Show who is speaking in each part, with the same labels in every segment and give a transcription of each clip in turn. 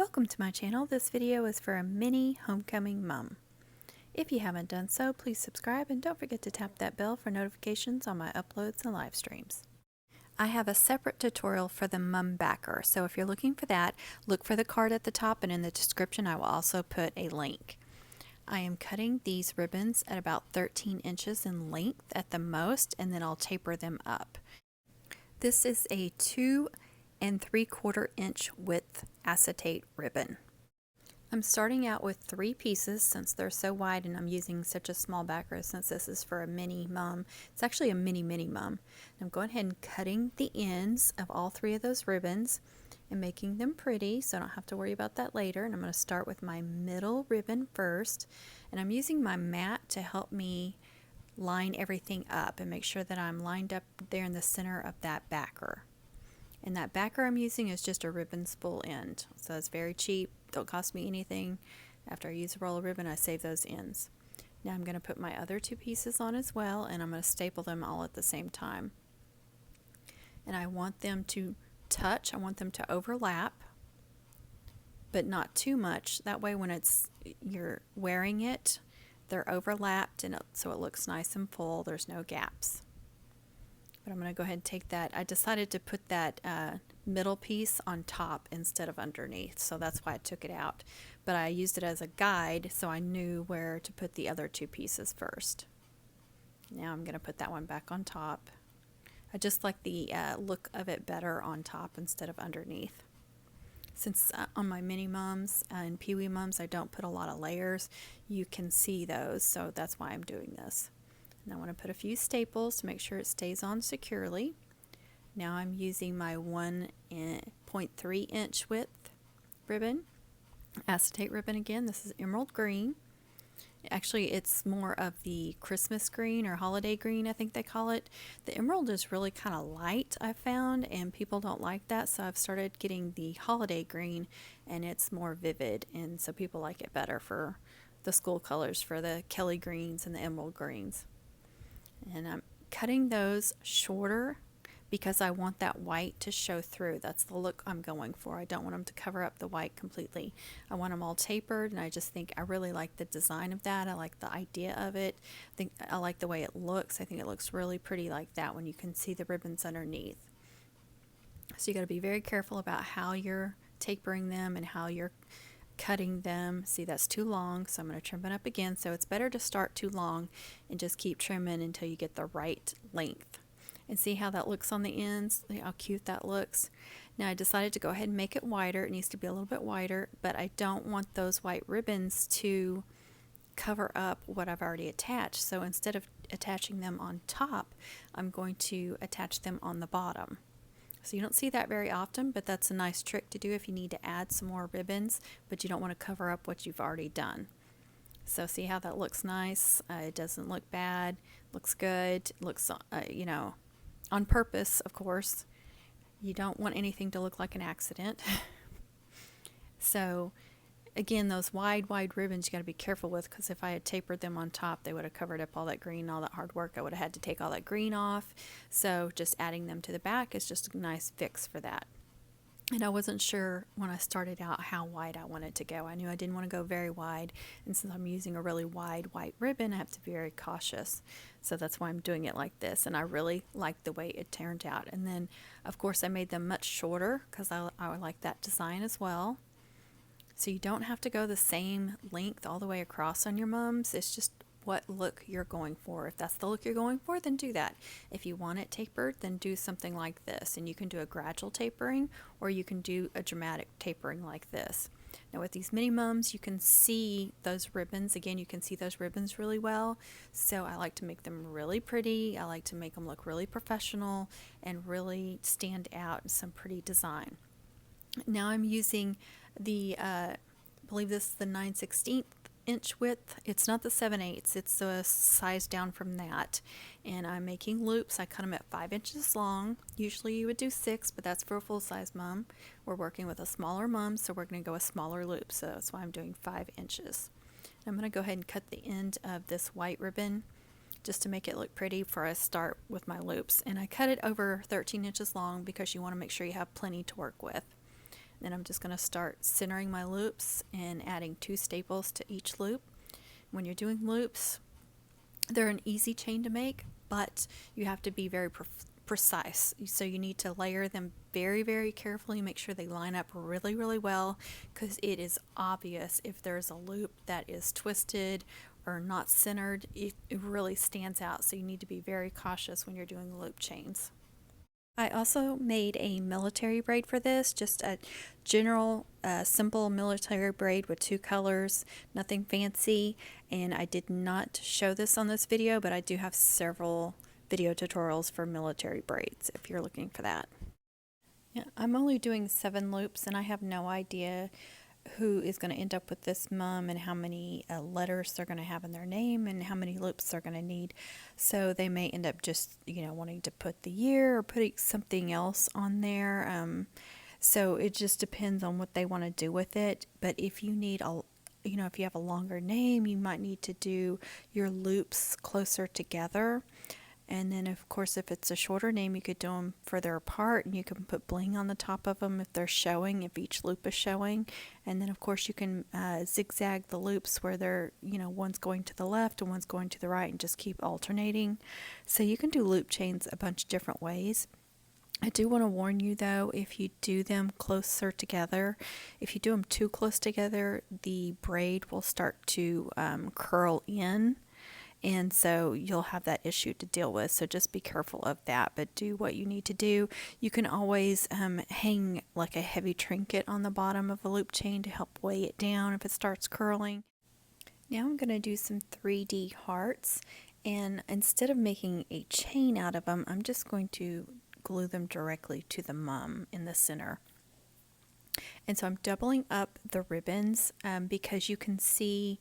Speaker 1: Welcome to my channel. This video is for a mini homecoming mum. If you haven't done so, please subscribe and don't forget to tap that bell for notifications on my uploads and live streams. I have a separate tutorial for the mum backer, so if you're looking for that, look for the card at the top, and in the description I will also put a link. I am cutting these ribbons at about 13 inches in length at the most, and then I'll taper them up. This is a 2 3/4 inch width acetate ribbon. I'm starting out with 3 pieces since they're so wide, and I'm using such a small backer since this is for a mini mum. It's actually a mini mum. I'm going ahead and cutting the ends of all 3 of those ribbons and making them pretty so I don't have to worry about that later. And I'm going to start with my middle ribbon first, and I'm using my mat to help me line everything up and make sure that I'm lined up there in the center of that backer. And that backer I'm using is just a ribbon spool end, so it's very cheap, don't cost me anything. After I use a roll of ribbon, I save those ends. Now I'm going to put my other 2 pieces on as well, and I'm going to staple them all at the same time. And I want them to touch, I want them to overlap, but not too much. That way when you're wearing it, they're overlapped, and so it looks nice and full, there's no gaps. But I'm going to go ahead and take that. I decided to put that middle piece on top instead of underneath, so that's why I took it out. But I used it as a guide, so I knew where to put the other 2 pieces first. Now I'm going to put that one back on top. I just like the look of it better on top instead of underneath. Since on my mini mums and peewee mums I don't put a lot of layers, you can see those, so that's why I'm doing this. And I want to put a few staples to make sure it stays on securely. Now I'm using my 1.3 inch width ribbon, acetate ribbon again. This is emerald green. Actually, it's more of the Christmas green or holiday green, I think they call it. The emerald is really kind of light, I found, and people don't like that, so I've started getting the holiday green, and it's more vivid, and so people like it better for the school colors, for the Kelly greens and the emerald greens. And I'm cutting those shorter because I want that white to show through. That's the look I'm going for. I don't want them to cover up the white completely. I want them all tapered, and I just think I really like the design of that. I like the idea of it. I like the way it looks. I think it looks really pretty like that when you can see the ribbons underneath. So you got to be very careful about how you're tapering them and how you're cutting them. See, that's too long, so I'm going to trim it up again. So it's better to start too long and just keep trimming until you get the right length. And see how that looks on the ends, how cute that looks. Now I decided to go ahead and make it wider. It needs to be a little bit wider, but I don't want those white ribbons to cover up what I've already attached. So instead of attaching them on top, I'm going to attach them on the bottom. So you don't see that very often, but that's a nice trick to do if you need to add some more ribbons, but you don't want to cover up what you've already done. So see how that looks nice? It doesn't look bad, looks good, looks, you know, on purpose, of course. You don't want anything to look like an accident. So again, those wide ribbons you got to be careful with, because if I had tapered them on top, they would have covered up all that green, all that hard work. I would have had to take all that green off. So just adding them to the back is just a nice fix for that. And I wasn't sure when I started out how wide I wanted to go. I knew I didn't want to go very wide, and since I'm using a really wide white ribbon, I have to be very cautious. So that's why I'm doing it like this, and I really like the way it turned out. And then, of course, I made them much shorter because I like that design as well. So you don't have to go the same length all the way across on your mums. It's just what look you're going for. If that's the look you're going for, then do that. If you want it tapered, then do something like this. And you can do a gradual tapering, or you can do a dramatic tapering like this. Now with these mini mums, you can see those ribbons. Again, you can see those ribbons really well. So I like to make them really pretty. I like to make them look really professional and really stand out in some pretty design. Now I'm using the, I believe this is the 9/16 inch width. It's not the 7/8, it's a size down from that. And I'm making loops. I cut them at 5 inches long. Usually you would do 6, but that's for a full-size mum. We're working with a smaller mum, so we're going to go with smaller loops. So that's why I'm doing 5 inches. I'm going to go ahead and cut the end of this white ribbon just to make it look pretty before I start with my loops. And I cut it over 13 inches long because you want to make sure you have plenty to work with. Then I'm just going to start centering my loops and adding 2 staples to each loop. When you're doing loops, they're an easy chain to make, but you have to be very precise. So you need to layer them very, very carefully, make sure they line up really, really well, because it is obvious if there's a loop that is twisted or not centered, it really stands out. So you need to be very cautious when you're doing loop chains. I also made a military braid for this, just a general simple military braid with 2 colors, nothing fancy, and I did not show this on this video, but I do have several video tutorials for military braids if you're looking for that. Yeah, I'm only doing 7 loops, and I have no idea who is going to end up with this mum and how many letters they're going to have in their name and how many loops they're going to need. So they may end up just, wanting to put the year or putting something else on there. So it just depends on what they want to do with it. But if you need if you have a longer name, you might need to do your loops closer together. And then, of course, if it's a shorter name, you could do them further apart, and you can put bling on the top of them if they're showing, if each loop is showing. And then, of course, you can zigzag the loops where they're, one's going to the left and one's going to the right, and just keep alternating. So you can do loop chains a bunch of different ways. I do want to warn you, though, if you do them closer together, if you do them too close together, the braid will start to curl in. And so you'll have that issue to deal with. So just be careful of that, but do what you need to do. You can always hang like a heavy trinket on the bottom of a loop chain to help weigh it down if it starts curling. Now I'm going to do some 3D hearts, and instead of making a chain out of them, I'm just going to glue them directly to the mum in the center. And so I'm doubling up the ribbons because you can see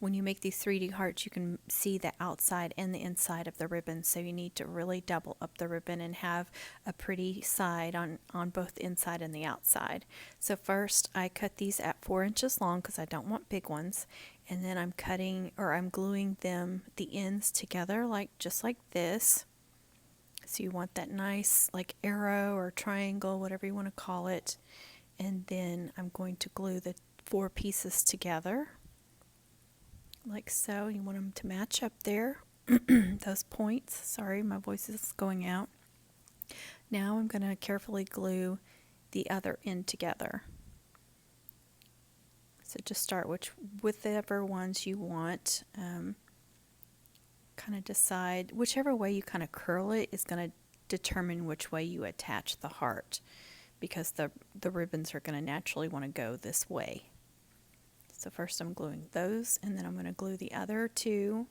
Speaker 1: when you make these 3D hearts, you can see the outside and the inside of the ribbon, so you need to really double up the ribbon and have a pretty side on both the inside and the outside. So first I cut these at 4 inches long because I don't want big ones, and then I'm gluing them, the ends together, just like this. So you want that nice like arrow or triangle, whatever you want to call it, and then I'm going to glue the 4 pieces together. Like so. You want them to match up there, those points. Sorry, my voice is going out. Now I'm going to carefully glue the other end together. So just start with whichever ones you want. Kind of decide, whichever way you kind of curl it is going to determine which way you attach the heart, because the ribbons are going to naturally want to go this way. So first I'm gluing those, and then I'm going to glue the other 2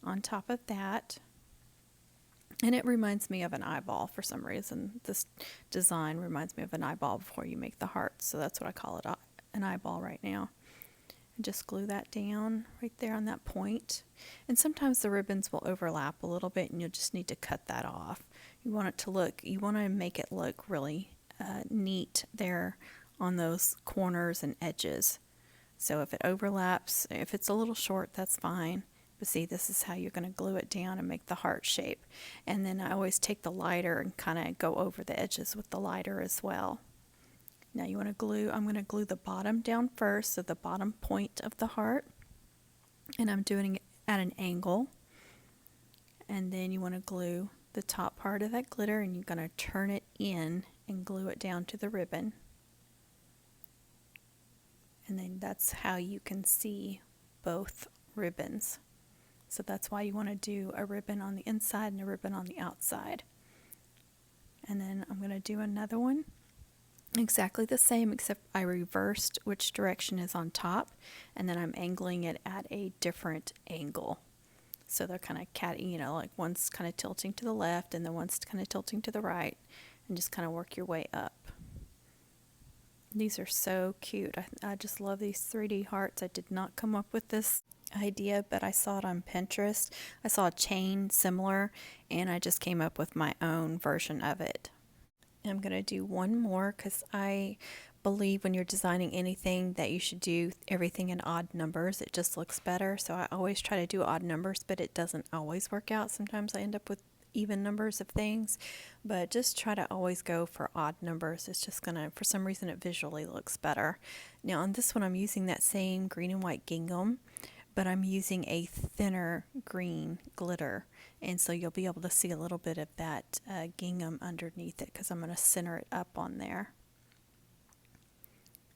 Speaker 1: on top of that. And it reminds me of an eyeball for some reason. This design reminds me of an eyeball before you make the heart, so that's what I call it, an eyeball right now. And just glue that down right there on that point. And sometimes the ribbons will overlap a little bit, and you'll just need to cut that off. You want to make it look really neat there on those corners and edges. So if it overlaps, if it's a little short, that's fine. But see, this is how you're going to glue it down and make the heart shape. And then I always take the lighter and kind of go over the edges with the lighter as well. Now you want to glue, I'm going to glue the bottom down first, so the bottom point of the heart. And I'm doing it at an angle. And then you want to glue the top part of that glitter, and you're going to turn it in and glue it down to the ribbon. And then that's how you can see both ribbons. So that's why you want to do a ribbon on the inside and a ribbon on the outside. And then I'm going to do another one exactly the same, except I reversed which direction is on top, and then I'm angling it at a different angle. So they're kind of like one's kind of tilting to the left and then one's kind of tilting to the right, and just kind of work your way up. These are so cute. I just love these 3D hearts. I did not come up with this idea, but I saw it on Pinterest. I saw a chain similar, and I just came up with my own version of it. I'm going to do one more because I believe when you're designing anything that you should do everything in odd numbers. It just looks better. So I always try to do odd numbers, but it doesn't always work out. Sometimes I end up with even numbers of things, but just try to always go for odd numbers. It's just gonna, for some reason, it visually looks better. Now on this one I'm using that same green and white gingham, but I'm using a thinner green glitter, and so you'll be able to see a little bit of that gingham underneath it because I'm going to center it up on there.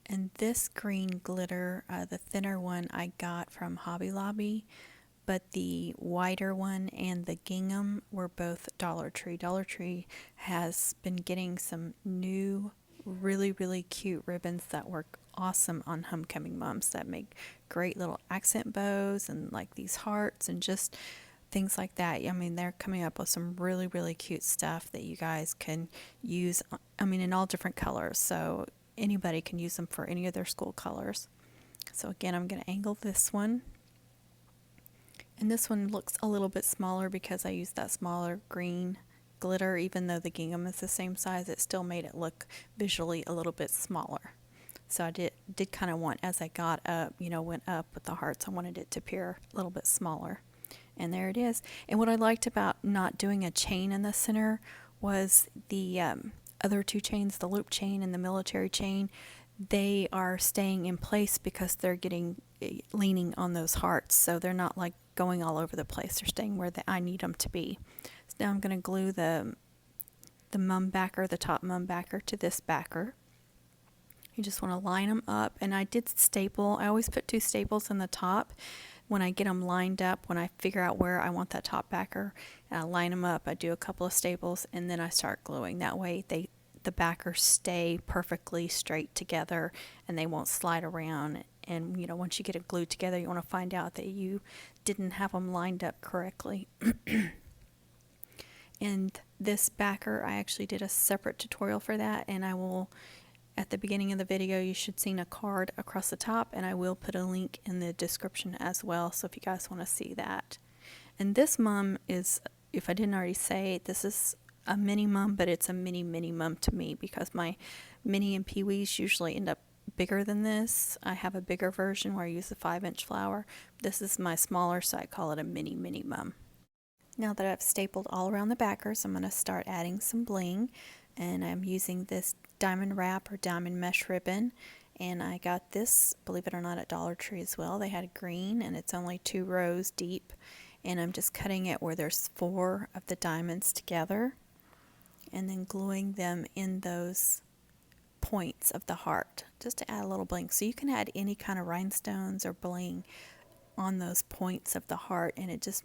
Speaker 1: And this green glitter, the thinner one, I got from Hobby Lobby, but the whiter one and the gingham were both Dollar Tree. Dollar Tree has been getting some new really cute ribbons that work awesome on homecoming mums, that make great little accent bows and like these hearts and just things like that. I mean, they're coming up with some really cute stuff that you guys can use, I mean, in all different colors, so anybody can use them for any of their school colors. So again, I'm going to angle this one. And this one looks a little bit smaller because I used that smaller green glitter. Even though the gingham is the same size, it still made it look visually a little bit smaller. So I did kind of want, as I got up, you know, went up with the hearts, I wanted it to appear a little bit smaller. And there it is. And what I liked about not doing a chain in the center was the other two chains, the loop chain and the military chain, they are staying in place because they're getting leaning on those hearts, so they're not like going all over the place. They're staying where I need them to be. So now I'm going to glue the mum backer, the top mum backer, to this backer. You just want to line them up, and I did staple. I always put 2 staples in the top when I get them lined up. When I figure out where I want that top backer, and I line them up, I do a couple of staples and then I start gluing. That way the backers stay perfectly straight together and they won't slide around. And you know, once you get it glued together, you want to find out that you didn't have them lined up correctly. And this backer, I actually did a separate tutorial for that, and I will, at the beginning of the video, you should see a card across the top, and I will put a link in the description as well, so if you guys want to see that. And this mum is, if I didn't already say, this is a mini mum, but it's a mini mum to me because my mini and peewees usually end up bigger than this. I have a bigger version where I use the 5-inch flower. This is my smaller, so I call it a mini mum. Now that I've stapled all around the backers, I'm going to start adding some bling, and I'm using this diamond wrap or diamond mesh ribbon, and I got this, believe it or not, at Dollar Tree as well. They had a green, and it's only 2 rows deep, and I'm just cutting it where there's 4 of the diamonds together and then gluing them in those points of the heart just to add a little bling. So you can add any kind of rhinestones or bling on those points of the heart, and it just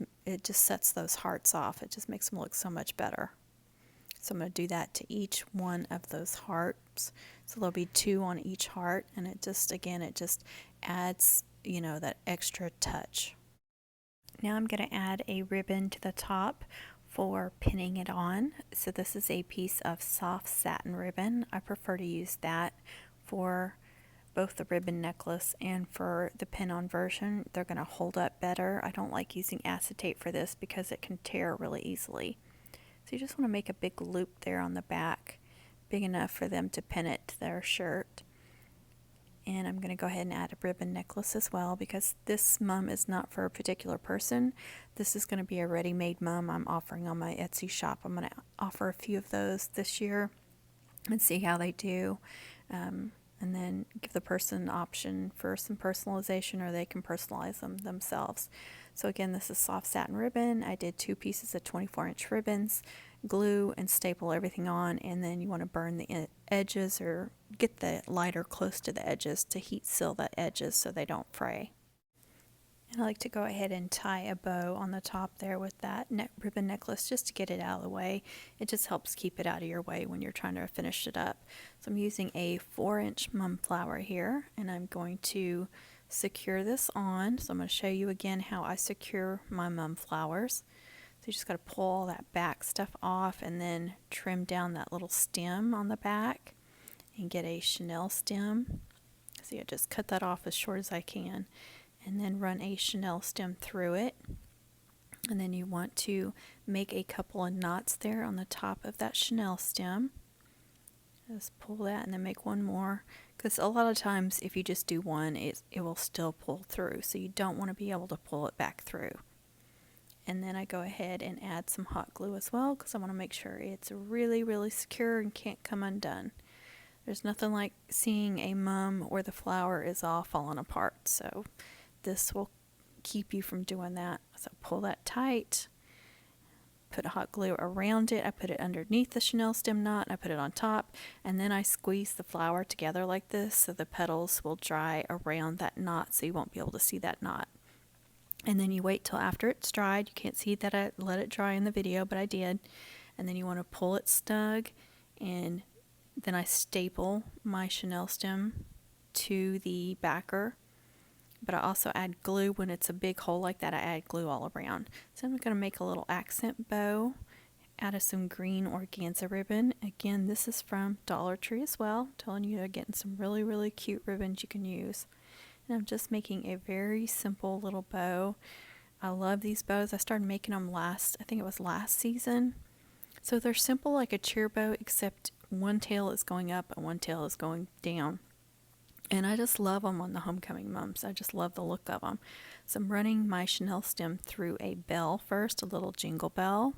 Speaker 1: sets those hearts off. It just makes them look so much better. So I'm going to do that to each one of those hearts. So there'll be 2 on each heart, and it just, again, it just adds, you know, that extra touch. Now I'm going to add a ribbon to the top for pinning it on. So this is a piece of soft satin ribbon. I prefer to use that for both the ribbon necklace and for the pin-on version. They're going to hold up better. I don't like using acetate for this because it can tear really easily. So you just want to make a big loop there on the back, big enough for them to pin it to their shirt. And I'm going to go ahead and add a ribbon necklace as well, because this mum is not for a particular person. This is going to be a ready-made mum I'm offering on my Etsy shop. I'm going to offer a few of those this year and see how they do. And then give the person an option for some personalization, or they can personalize them themselves. So again, this is soft satin ribbon. I did 2 pieces of 24-inch ribbons, glue and staple everything on, and then you want to burn the edges or get the lighter close to the edges to heat seal the edges so they don't fray. And I like to go ahead and tie a bow on the top there with that ribbon necklace just to get it out of the way. It just helps keep it out of your way when you're trying to finish it up. So I'm using a 4-inch mum flower here, and I'm going to secure this on. So I'm going to show you again how I secure my mum flowers. So you just got to pull all that back stuff off and then trim down that little stem on the back and get a chenille stem. So I just cut that off as short as I can, and then run a chenille stem through it. And then you want to make a couple of knots there on the top of that chenille stem. Just pull that and then make one more, because a lot of times if you just do one, it will still pull through, so you don't want to be able to pull it back through. And then I go ahead and add some hot glue as well because I want to make sure it's really, really secure and can't come undone. There's nothing like seeing a mum where the flower is all falling apart. So this will keep you from doing that. So pull that tight, put hot glue around it. I put it underneath the chenille stem knot, I put it on top, and then I squeeze the flower together like this so the petals will dry around that knot so you won't be able to see that knot. And then you wait till after it's dried. You can't see that I let it dry in the video, but I did. And then you want to pull it snug, and then I staple my chenille stem to the backer. But I also add glue when it's a big hole like that. I add glue all around. So I'm going to make a little accent bow out of some green organza ribbon. Again, this is from Dollar Tree as well. I'm telling you, they're getting some really, really cute ribbons you can use. And I'm just making a very simple little bow. I love these bows. I started making them I think it was last season. So they're simple like a cheer bow, except one tail is going up and one tail is going down. And I just love them on the homecoming mums. I just love the look of them. So I'm running my chenille stem through a bell first, a little jingle bell.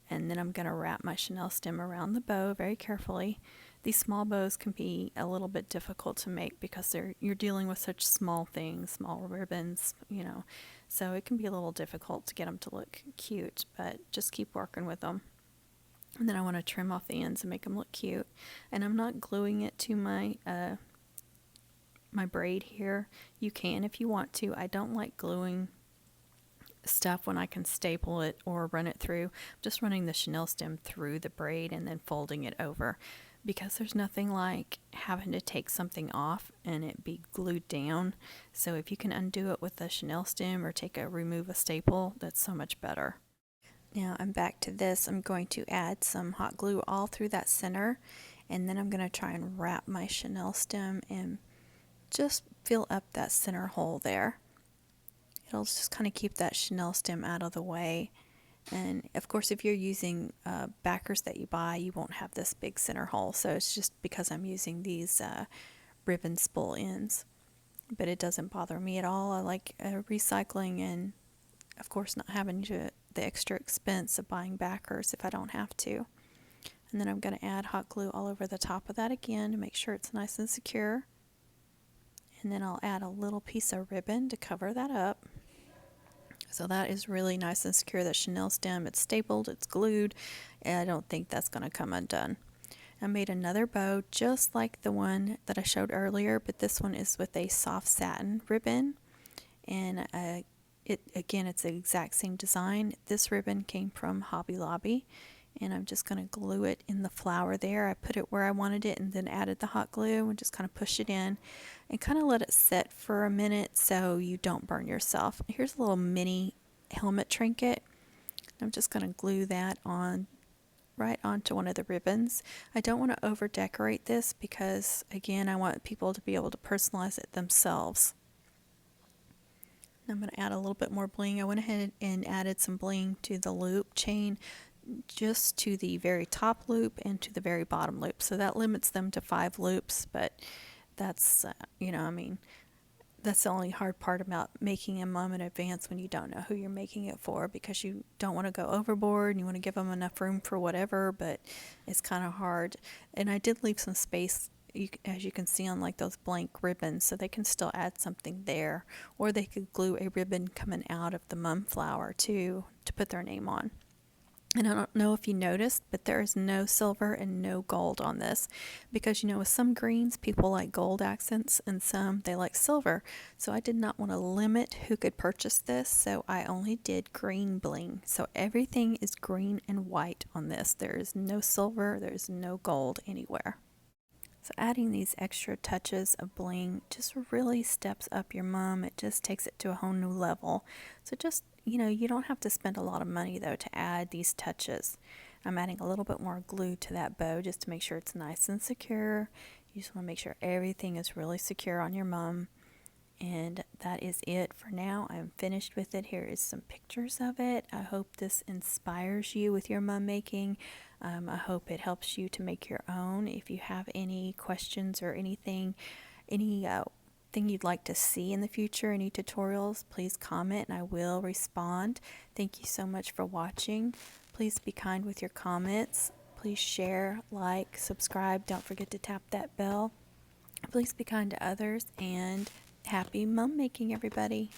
Speaker 1: And then I'm going to wrap my chenille stem around the bow very carefully. These small bows can be a little bit difficult to make because you're dealing with such small things, small ribbons, you know. So it can be a little difficult to get them to look cute, but just keep working with them. And then I want to trim off the ends and make them look cute. And I'm not gluing it to my my braid here. You can if you want to. I don't like gluing stuff when I can staple it or run it through. I'm just running the chenille stem through the braid and then folding it over, because there's nothing like having to take something off and it be glued down. So if you can undo it with a chenille stem or remove a staple, that's so much better. Now I'm back to this. I'm going to add some hot glue all through that center, and then I'm going to try and wrap my chenille stem and just fill up that center hole there. It'll just kind of keep that chenille stem out of the way. And of course, if you're using backers that you buy, you won't have this big center hole. So it's just because I'm using these ribbon spool ends. But it doesn't bother me at all. I like recycling, and of course not having the extra expense of buying backers if I don't have to. And then I'm going to add hot glue all over the top of that again to make sure it's nice and secure. And then I'll add a little piece of ribbon to cover that up. So that is really nice and secure. That chenille stem, it's stapled, it's glued, and I don't think that's going to come undone. I made another bow just like the one that I showed earlier, but this one is with a soft satin ribbon, and it's the exact same design. This ribbon came from Hobby Lobby, and I'm just going to glue it in the flower there. I put it where I wanted it and then added the hot glue and just kind of push it in and kind of let it set for a minute so you don't burn yourself. Here's a little mini helmet trinket. I'm just going to glue that on right onto one of the ribbons. I don't want to over decorate this because, again, I want people to be able to personalize it themselves. I'm going to add a little bit more bling. I went ahead and added some bling to the loop chain, just to the very top loop and to the very bottom loop. So that limits them to 5 loops, but that's, that's the only hard part about making a mum in advance when you don't know who you're making it for, because you don't want to go overboard and you want to give them enough room for whatever, but it's kind of hard. And I did leave some space, as you can see on like those blank ribbons, so they can still add something there, or they could glue a ribbon coming out of the mum flower too to put their name on. And I don't know if you noticed, but there is no silver and no gold on this, because with some greens people like gold accents and some they like silver. So I did not want to limit who could purchase this, so I only did green bling. So everything is green and white on this. There is no silver, there is no gold anywhere. So adding these extra touches of bling just really steps up your mum. It just takes it to a whole new level. So just, you don't have to spend a lot of money though to add these touches. I'm adding a little bit more glue to that bow just to make sure it's nice and secure. You just want to make sure everything is really secure on your mum. And that is it for now. I'm finished with it. Here is some pictures of it. I hope this inspires you with your mum making. I hope it helps you to make your own. If you have any questions or anything, any anything you'd like to see in the future, any tutorials, please comment and I will respond. Thank you so much for watching. Please be kind with your comments. Please share, like, subscribe. Don't forget to tap that bell. Please be kind to others, and happy mum making, everybody.